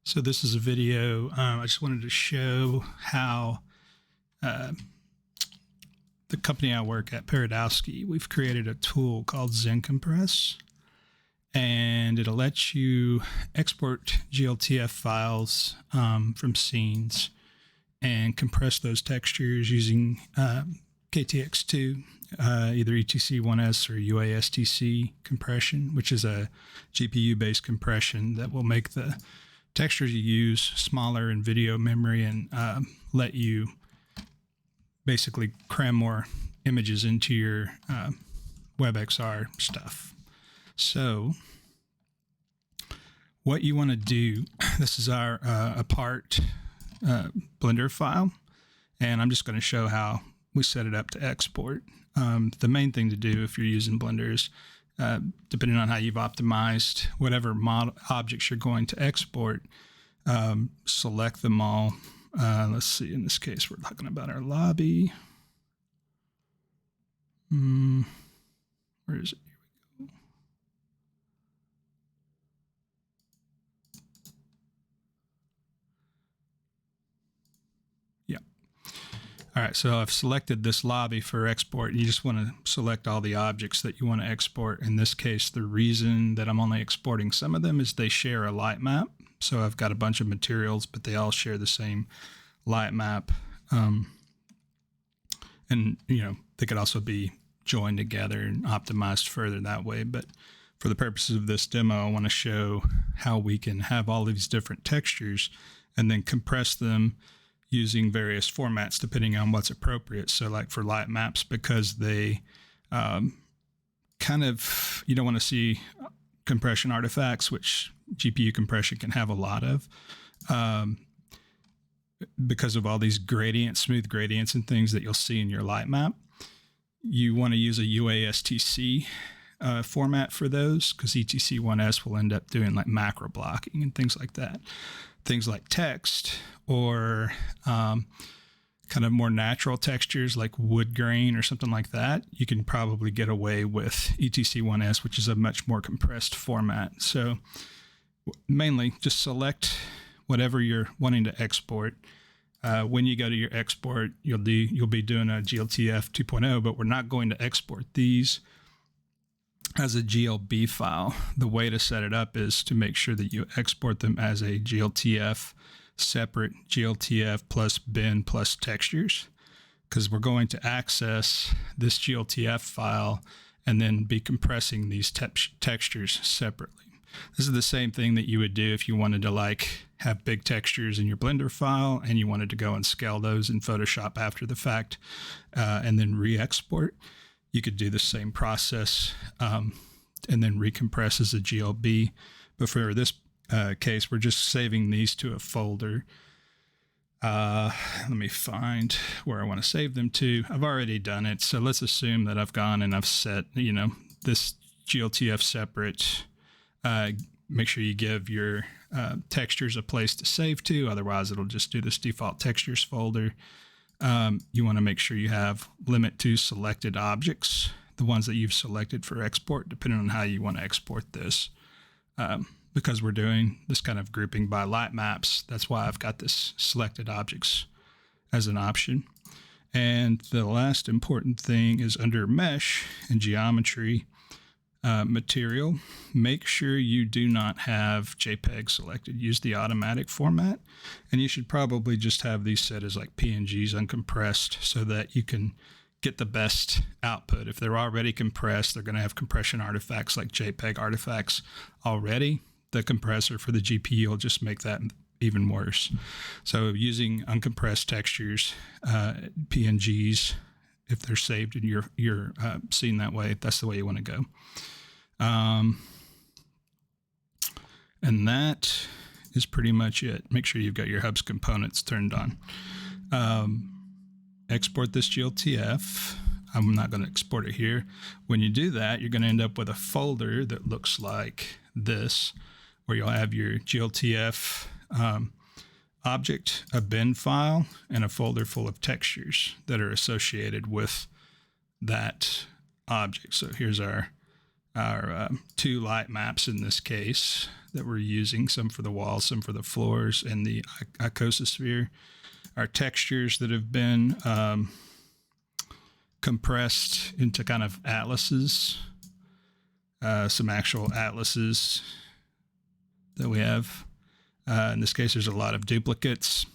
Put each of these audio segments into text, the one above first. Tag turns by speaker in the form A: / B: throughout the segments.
A: So this is a video. I just wanted to show how the company I work at, Paradowski, we've created a tool called ZenCompress, and it'll let you export GLTF files from scenes and compress those textures using KTX2, either ETC1S or UASTC compression, which is a GPU-based compression that will make the textures you use smaller in video memory and let you basically cram more images into your WebXR stuff. So what you want to do, this is our apart Blender file, and I'm just going to show how we set it up to export. The main thing to do if you're using Blender is, depending on how you've optimized whatever model objects you're going to export, select them all. Let's see, in this case, we're talking about our lobby. Where is it? Here we go. Yeah. All right, so I've selected this lobby for export. You just want to select all the objects that you want to export. In this case, the reason that I'm only exporting some of them is they share a light map. So I've got a bunch of materials, but they all share the same light map. And, you know, they could also be joined together and optimized further that way. But for the purposes of this demo, I want to show how we can have all these different textures and then compress them using various formats depending on what's appropriate. So like for light maps, because they kind of, you don't want to see compression artifacts, which GPU compression can have a lot of, because of all these gradients, smooth gradients and things that you'll see in your light map. You want to use a UASTC format for those, because ETC1S will end up doing like macro blocking and things like that. Things like text or kind of more natural textures like wood grain or something like that, you can probably get away with ETC1S, which is a much more compressed format. So mainly just select whatever you're wanting to export. When you go to your export, you'll be doing a GLTF 2.0, but we're not going to export these as a GLB file. The way to set it up is to make sure that you export them as a GLTF, separate GLTF plus bin plus textures, because we're going to access this GLTF file and then be compressing these textures separately. This is the same thing that you would do if you wanted to like have big textures in your Blender file and you wanted to go and scale those in Photoshop after the fact and then re-export. You could do the same process and then recompress as a GLB. But for this case, we're just saving these to a folder. Let me find where I want to save them to. I've already done it. So let's assume that I've gone and I've set, you know, this GLTF separate. Make sure you give your textures a place to save to. Otherwise, it'll just do this default textures folder. You want to make sure you have limit to selected objects, the ones that you've selected for export, depending on how you want to export this. Because we're doing this kind of grouping by light maps, that's why I've got this selected objects as an option. And the last important thing is under mesh and geometry material, make sure you do not have JPEG selected. Use the automatic format, and you should probably just have these set as like PNGs uncompressed so that you can get the best output. If they're already compressed, they're going to have compression artifacts like JPEG artifacts already. The compressor for the GPU will just make that even worse. So using uncompressed textures, PNGs, if they're saved in your scene that way, that's the way you want to go. And that is pretty much it. Make sure you've got your Hubs components turned on. Export this GLTF. I'm not going to export it here. When you do that, you're going to end up with a folder that looks like this, where you'll have your GLTF object, a bin file, and a folder full of textures that are associated with that object. So here's our our 2 light maps in this case that we're using, some for the walls, some for the floors, and the iconosphere. Our textures that have been compressed into kind of atlases, some actual atlases that we have. In this case, there's a lot of duplicates.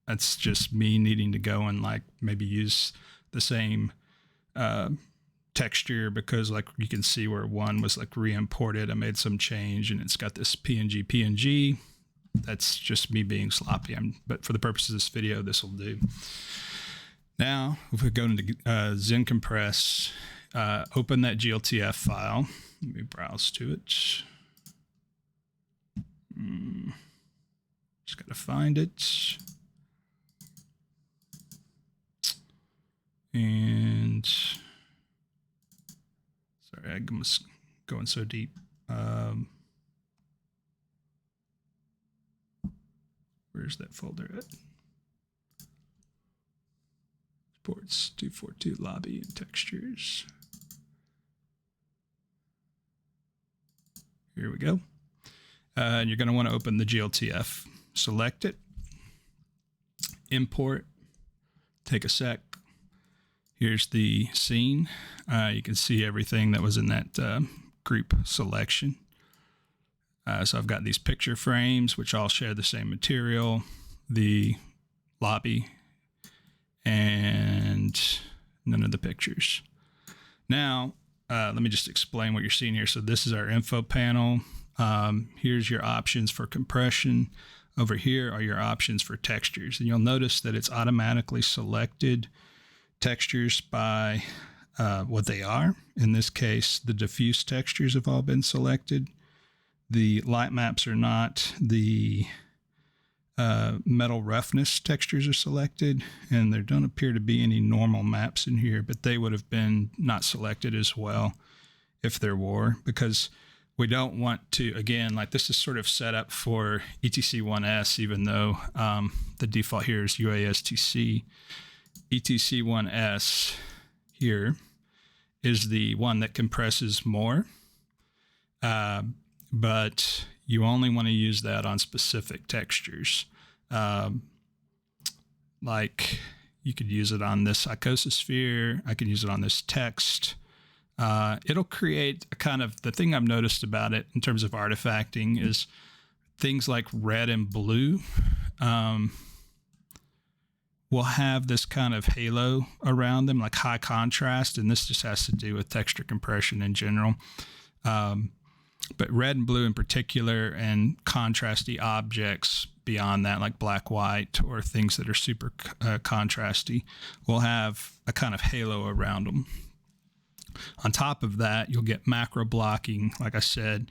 A: That's just me needing to go and like maybe use the same texture, because like you can see where one was like re-imported. I made some change and it's got this PNG. That's just me being sloppy. But for the purposes of this video, this will do. Now, if we go into ZenCompress, open that GLTF file. Let me browse to it. Just got to find it. And sorry, I'm going so deep. Where's that folder at? Ports 242 lobby and textures. Here we go. And you're going to want to open the GLTF. Select it. Import. Take a sec. Here's the scene. You can see everything that was in that group selection. So I've got these picture frames, which all share the same material, the lobby, and none of the pictures. Now, let me just explain what you're seeing here. So this is our info panel. Here's your options for compression. Over here are your options for textures. And you'll notice that it's automatically selected textures by what they are. In this case, the diffuse textures have all been selected. The light maps are not. The metal roughness textures are selected, and there don't appear to be any normal maps in here, but they would have been not selected as well if there were, because we don't want to, again, like this is sort of set up for ETC1S, even though the default here is UASTC. ETC1S here is the one that compresses more, but you only want to use that on specific textures. Like you could use it on this iconosphere. I could use it on this text. It'll create a kind of, the thing I've noticed about it in terms of artifacting is things like red and blue will have this kind of halo around them, like high contrast, and this just has to do with texture compression in general. But red and blue in particular, and contrasty objects beyond that, like black, white, or things that are super contrasty, will have a kind of halo around them. On top of that, you'll get macro blocking, like I said,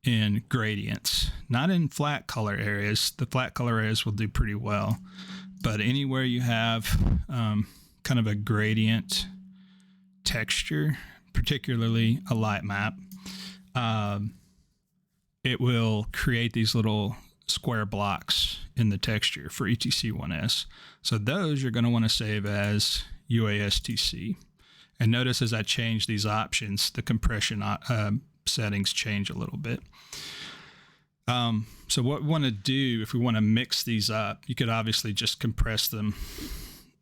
A: in gradients, not in flat color areas. The flat color areas will do pretty well, but anywhere you have kind of a gradient texture, particularly a light map, it will create these little square blocks in the texture for ETC1S. So those you're going to want to save as UASTC. And notice as I change these options, the compression settings change a little bit. So what we want to do, if we want to mix these up, you could obviously just compress them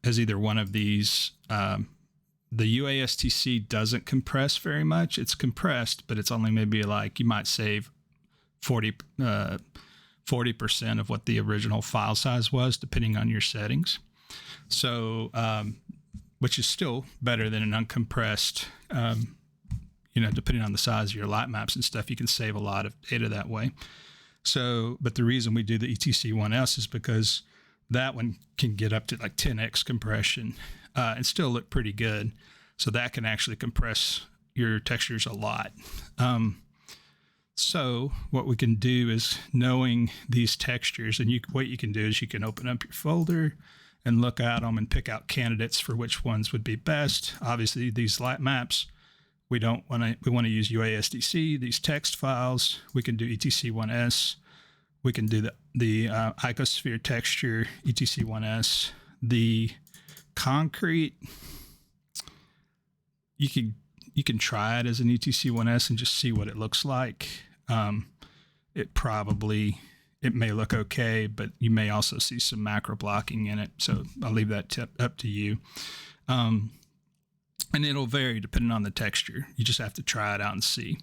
A: as either one of these. The UASTC doesn't compress very much. It's compressed, but it's only maybe like, you might save 40% of what the original file size was, depending on your settings. So, which is still better than an uncompressed, depending on the size of your light maps and stuff, you can save a lot of data that way. So, but the reason we do the ETC1S is because that one can get up to like 10x compression and still look pretty good. So that can actually compress your textures a lot. So what we can do is, knowing these textures, and what you can do is you can open up your folder and look at them and pick out candidates for which ones would be best. Obviously, these light maps, we want to use UASTC. These text files, we can do ETC1S. We can do the iconosphere texture, ETC1S. The concrete, you could you can try it as an ETC1S and just see what it looks like. It may look okay, but you may also see some macro blocking in it. So I'll leave that tip up to you. And it'll vary depending on the texture. You just have to try it out and see.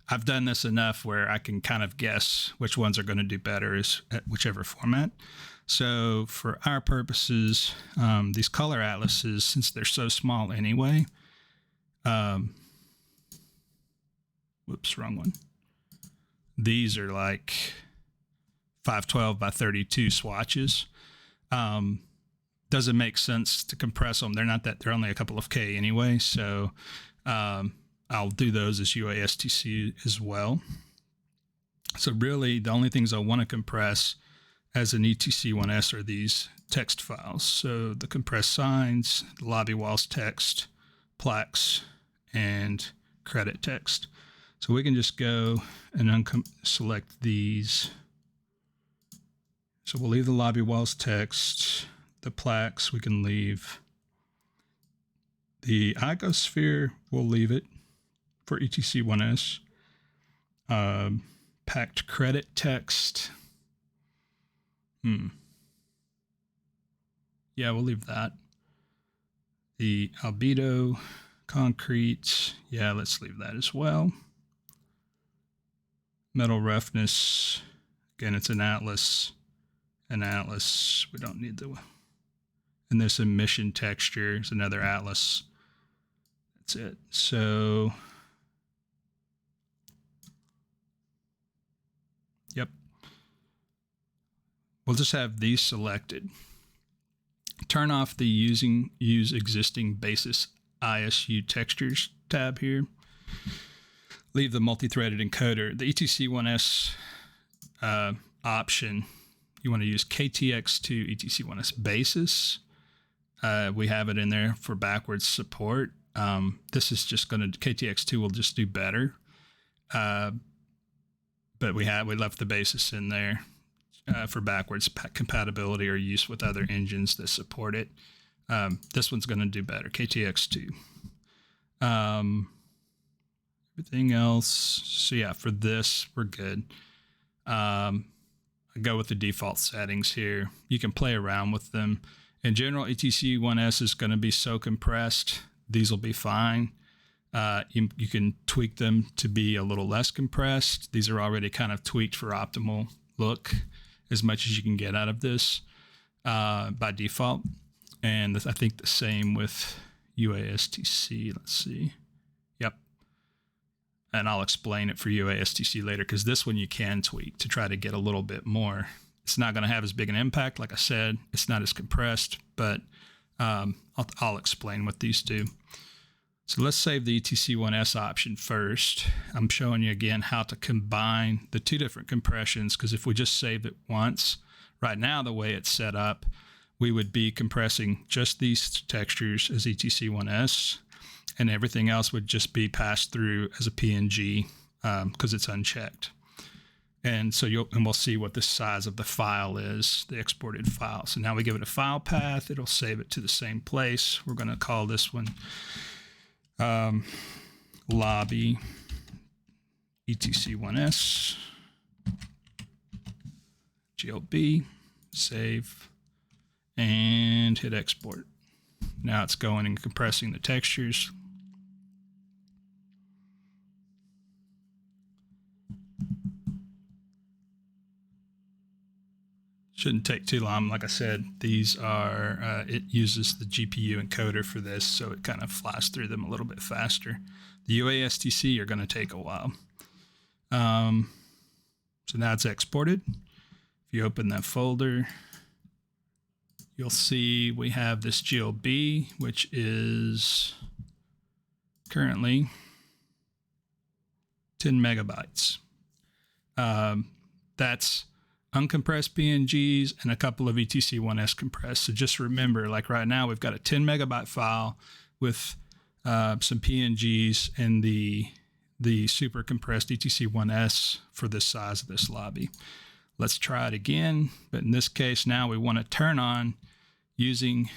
A: I've done this enough where I can kind of guess which ones are going to do better at whichever format. So for our purposes, these color atlases, since they're so small anyway, whoops, wrong one. These are like 512 by 32 swatches. Doesn't make sense to compress them. They're only a couple of K anyway. So I'll do those as UASTC as well. So really the only things I want to compress as an ETC1S are these text files. So the compressed signs, the lobby walls text, plaques, and credit text. So we can just go and select these. So we'll leave the lobby walls text, the plaques we can leave. The icosphere, we'll leave it for ETC1S. Packed credit text. Yeah, we'll leave that. The albedo, concrete. Yeah, let's leave that as well. Metal roughness. Again, it's an atlas. An atlas. We don't need the... And this emission texture is another atlas. That's it. So... Yep. We'll just have these selected. Turn off the use existing basis ISU textures tab here. Leave the multi-threaded encoder. The ETC1S option, you want to use KTX2 ETC1S basis. We have it in there for backwards support. This is just going to, KTX2 will just do better. But we left the basis in there for backwards compatibility or use with other engines that support it. This one's going to do better, KTX2. Everything else, so yeah, for this, we're good. I go with the default settings here. You can play around with them. In general, ETC1S is going to be so compressed. These will be fine. You can tweak them to be a little less compressed. These are already kind of tweaked for optimal look as much as you can get out of this by default. And I think the same with UASTC. Let's see. Yep. And I'll explain it for UASTC later because this one you can tweak to try to get a little bit more. It's not going to have as big an impact. Like I said, it's not as compressed, but I'll explain what these do. So let's save the ETC1S option first. I'm showing you again how to combine the two different compressions because if we just save it once, right now the way it's set up, we would be compressing just these textures as ETC1S and everything else would just be passed through as a PNG because it's unchecked. And so we'll see what the size of the file is, the exported file. So now we give it a file path. It'll save it to the same place. We're going to call this one lobby ETC1S GLB, save, and hit export. Now it's going and compressing the textures. Shouldn't take too long. Like I said, these are, it uses the GPU encoder for this, so it kind of flies through them a little bit faster. The UASTC are going to take a while. So now it's exported. If you open that folder, you'll see we have this GLB, which is currently 10 megabytes. That's uncompressed PNGs and a couple of ETC1S compressed. So just remember, like right now, we've got a 10 megabyte file with some PNGs and the super compressed ETC1S for this size of this lobby. Let's try it again. But in this case, now we want to turn on using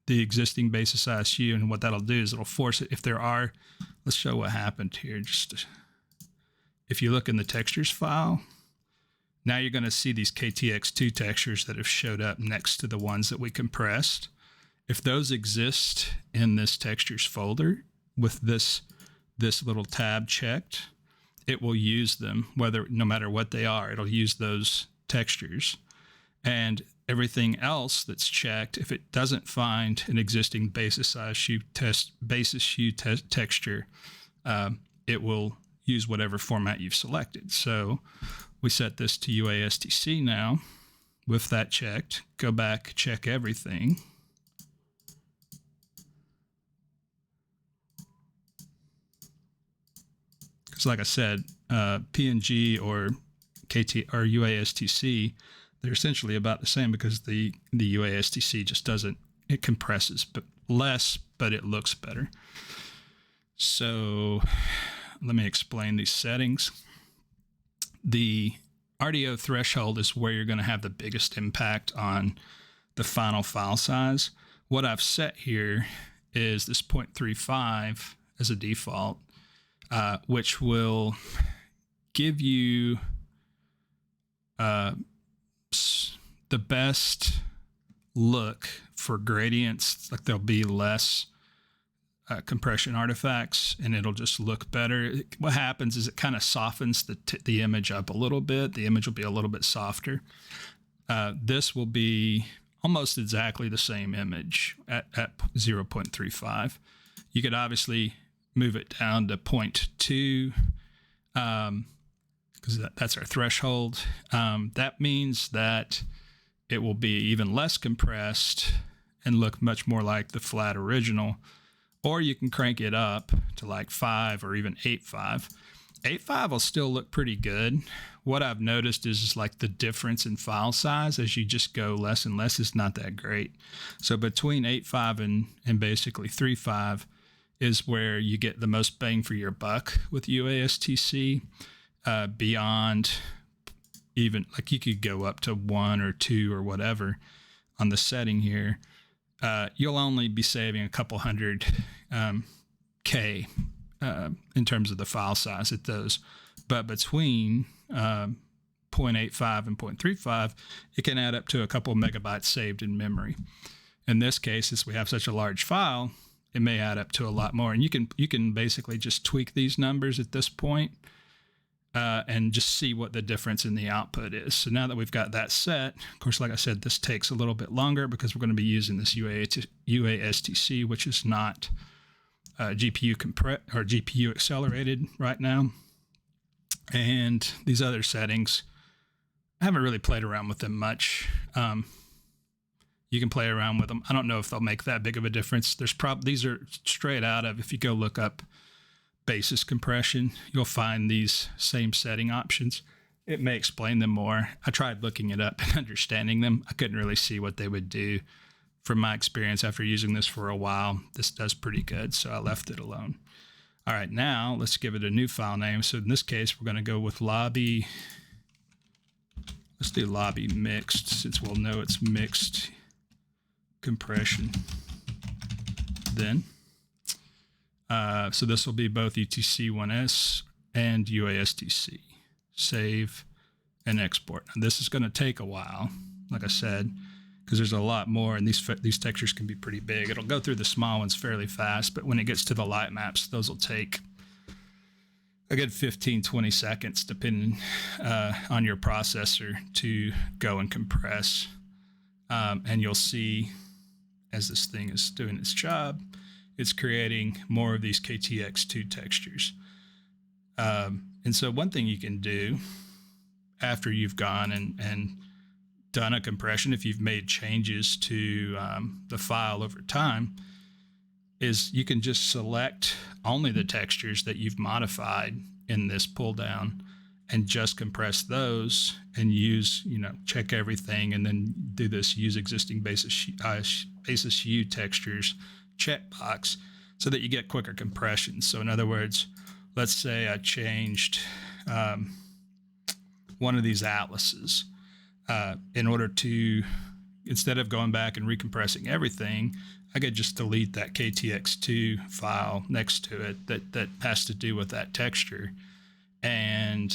A: the existing basis ISU. And what that'll do is it'll force it, if there are let's show what happened here. If you look in the textures file, now you're going to see these KTX2 textures that have showed up next to the ones that we compressed. If those exist in this textures folder with this little tab checked, it will use them, no matter what they are. It'll use those textures. And everything else that's checked, if it doesn't find an existing basis hue texture, it will use whatever format you've selected. So we set this to UASTC now. With that checked, go back, check everything. Because like I said, PNG or UASTC, they're essentially about the same, because the UASTC just doesn't, it compresses but less, but it looks better. So let me explain these settings. The RDO threshold is where you're going to have the biggest impact on the final file size. What I've set here is this 0.35 as a default, which will give you the best look for gradients. Like, there'll be less compression artifacts, and it'll just look better. What happens is it kind of softens the image up a little bit. The image will be a little bit softer. This will be almost exactly the same image at 0.35. You could obviously move it down to 0.2 because that's our threshold. That means that it will be even less compressed and look much more like the flat original. Or you can crank it up to like 5 or even 8.5. 8.5 will still look pretty good. What I've noticed is like the difference in file size as you just go less and less is not that great. So between 8.5 and basically 3.5 is where you get the most bang for your buck with UASTC. Beyond, even like, you could go up to 1 or 2 or whatever on the setting here. You'll only be saving a couple hundred K in terms of the file size at those. But between 0.85 and 0.35, it can add up to a couple megabytes saved in memory. In this case, since we have such a large file, it may add up to a lot more. And you can basically just tweak these numbers at this point and just see what the difference in the output is. So now that we've got that set, of course, like I said, this takes a little bit longer because we're going to be using this UASTC, which is not GPU accelerated right now. And these other settings, I haven't really played around with them much. You can play around with them. I don't know if they'll make that big of a difference. These are straight out of, if you go look up basis compression, you'll find these same setting options. It may explain them more. I tried looking it up and understanding them. I couldn't really see what they would do. From my experience after using this for a while, this does pretty good, so I left it alone. All right, now let's give it a new file name. So in this case, we're going to go with lobby. Let's do lobby mixed, since we'll know it's mixed compression then. So this will be both UTC-1S and UASTC. Save and export. And this is going to take a while, like I said, because there's a lot more, and these textures can be pretty big. It'll go through the small ones fairly fast, but when it gets to the light maps, those will take a good 15-20 seconds, depending on your processor, to go and compress. And you'll see, as this thing is doing its job, it's creating more of these KTX2 textures. And so one thing you can do after you've gone and done a compression, if you've made changes to the file over time, is you can just select only the textures that you've modified in this pull down and just compress those and use, check everything, and then do this use existing basis hue textures checkbox so that you get quicker compression. So in other words, let's say I changed one of these atlases in order to instead of going back and recompressing everything, I could just delete that KTX2 file next to it that has to do with that texture, and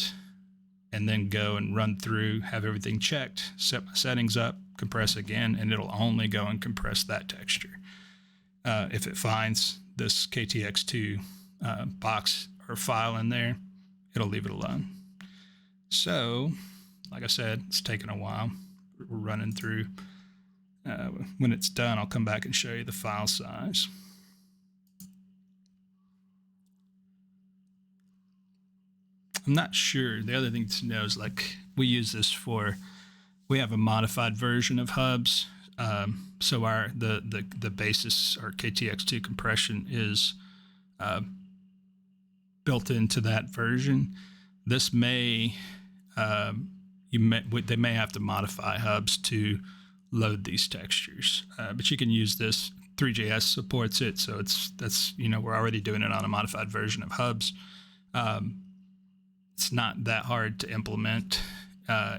A: then go and run through, have everything checked, set my settings up, compress again, and it'll only go and compress that texture. If it finds this KTX2 box or file in there, it'll leave it alone. So, like I said, it's taken a while. We're running through. When it's done, I'll come back and show you the file size. I'm not sure. The other thing to know is, like, we use this we have a modified version of Hubs. So the basis, our KTX2 compression, is built into that version. This may, they may have to modify Hubs to load these textures, but you can use this. 3JS supports it, so that's we're already doing it on a modified version of Hubs. It's not that hard to implement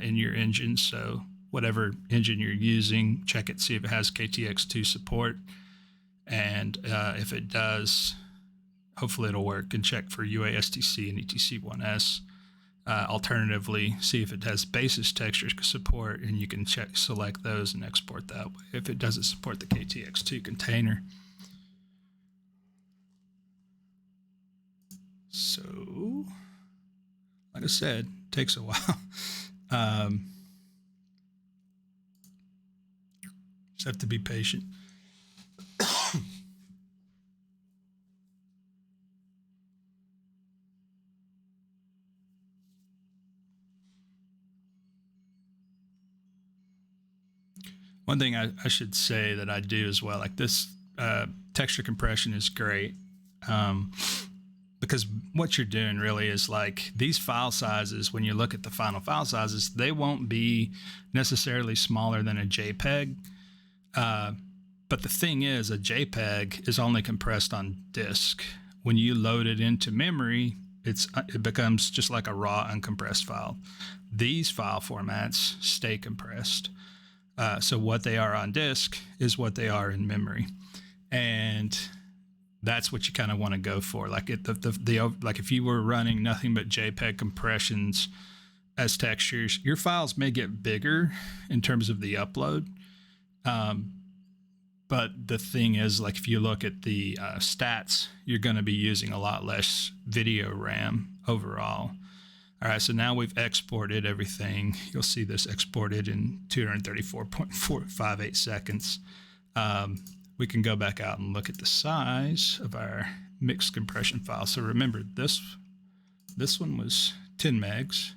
A: in your engine, so whatever engine you're using, check it, see if it has KTX2 support, and if it does, hopefully it'll work, and check for UASTC and ETC1S. Alternatively, see if it has basis textures support, and you can select those and export that way if it doesn't support the KTX2 container. So, like I said, it takes a while. Just have to be patient. One thing I should say that I do as well, like this texture compression is great, because what you're doing really is, like, these file sizes, when you look at the final file sizes, they won't be necessarily smaller than a JPEG. But the thing is, a JPEG is only compressed on disk. When you load it into memory, it becomes just like a raw uncompressed file. These file formats stay compressed. So what they are on disk is what they are in memory, and that's what you kind of want to go for. Like like if you were running nothing but JPEG compressions as textures, your files may get bigger in terms of the upload. But the thing is, like, if you look at the stats, you're going to be using a lot less video RAM overall. All right, so now we've exported everything. You'll see this exported in 234.458 seconds. We can go back out and look at the size of our mixed compression file. So remember, this one was 10 megs.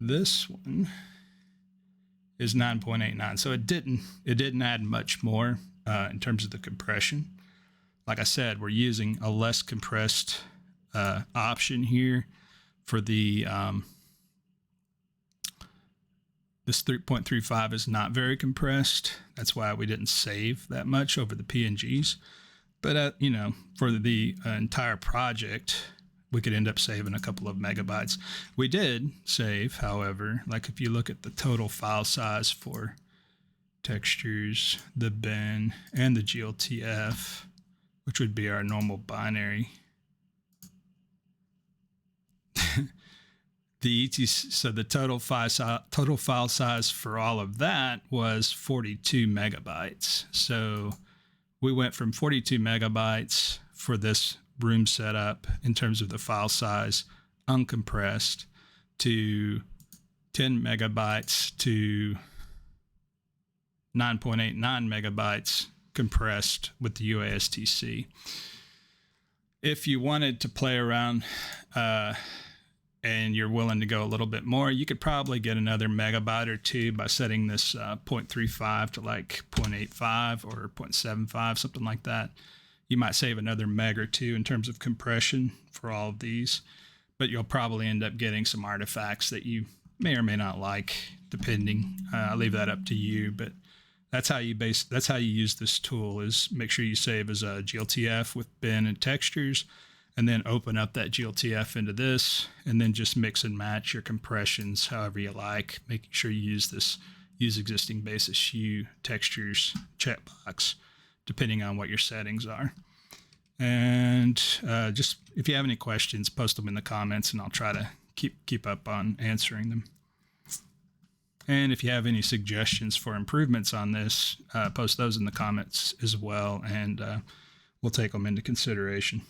A: This one is 9.89. So it didn't add much more in terms of the compression. Like I said, we're using a less compressed option here for the this 3.35 is not very compressed. That's why we didn't save that much over the PNGs. But for the entire project, we could end up saving a couple of megabytes. We did save, however, like if you look at the total file size for textures, the bin, and the GLTF, which would be our normal binary. So the total file size for all of that was 42 megabytes. So we went from 42 megabytes for this room setup in terms of the file size uncompressed to 10 megabytes to 9.89 megabytes compressed with the UASTC. If you wanted to play around and you're willing to go a little bit more, you could probably get another megabyte or two by setting this 0.35 to like 0.85 or 0.75, something like that. You might save another meg or two in terms of compression for all of these, but you'll probably end up getting some artifacts that you may or may not like, depending. I'll leave that up to you, but that's how you use this tool, is make sure you save as a GLTF with bin and textures, and then open up that GLTF into this, and then just mix and match your compressions however you like, making sure you use this use existing basis hue textures checkbox, depending on what your settings are. And just if you have any questions, post them in the comments, and I'll try to keep up on answering them. And if you have any suggestions for improvements on this, post those in the comments as well, and we'll take them into consideration.